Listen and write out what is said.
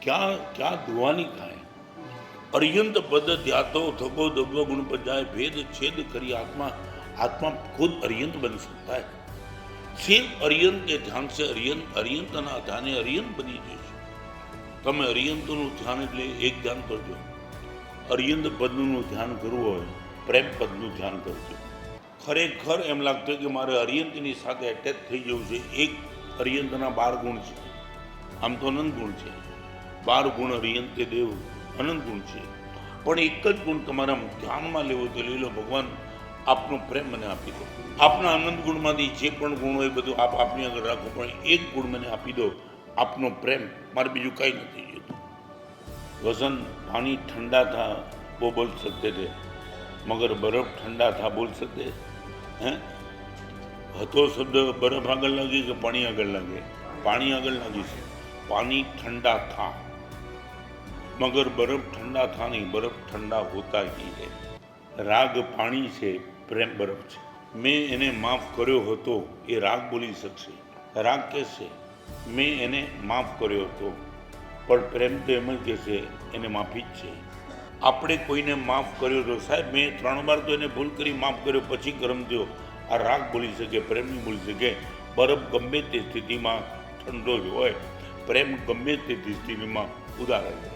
क्या क्या दुआनी खाए। अर्यंत पद त्यातो थको दब गुण पजाए भेद छेद करी आत्मा आत्मा खुद अर्यंत बन सकता है। सिर्फ अर्यंत के ध्यान से अर्यंत ना ध्यान अर्यंत बनी जैसे તમે અરિયંતનું ધ્યાન એટલે એક ધ્યાન કરજો, અરિયંત પદનું ધ્યાન કરવું હોય પ્રેમ પદનું ધ્યાન કરજો। ખરેખર એમ લાગતું કે મારે અરિયંતની સાથે એટેચ થઈ જવું છે। એક અરિયંતના 12 ગુણ છે, આમ તો અનંત ગુણ છે, 12 ગુણ અરિયંતે દેવ અનંત ગુણ છે, પણ એક જ ગુણ તમારા ધ્યાનમાં લેવો તો લઈ લો, ભગવાન આપનો પ્રેમ મને આપી દો। આપના અનંત ગુણમાંથી જે પણ ગુણ હોય બધું આપ આપની આગળ રાખો, પણ એક ગુણ મને આપી દો, आपनो प्रेम, मारे बीजू कहीं नहीं जोतुं। वसंत पानी ठंडा था वो बोल सकते थे, मगर बर्फ ठंडा था बोल सकते हैं? हतो शब्द बर्फ आगे लगी कि पानी आगे लगे? पानी आगे लगी से पानी ठंडा था, मगर बर्फ ठंडा था नहीं, बर्फ ठंडा होता ही है। राग पानी से प्रेम बर्फ है। मैं एने माफ कर्यो हतो ए राग बोली सकशे। राग कैसे? मैं एने माफ कर्यो हतो, पण प्रेम तो एम ज कहेशे एने माफी ज छे। आपणे कोईने माफ कर्यो तो साहेब मैं 3 बार तो एने भूल करी माफ कर्यो पछी करम थयो, आ राग बोली शके, प्रेम नहीं बोली शके। बर्फ गमे ते स्थिति में ठंडो ज होय, प्रेम गमे ते स्थिति में उदार है।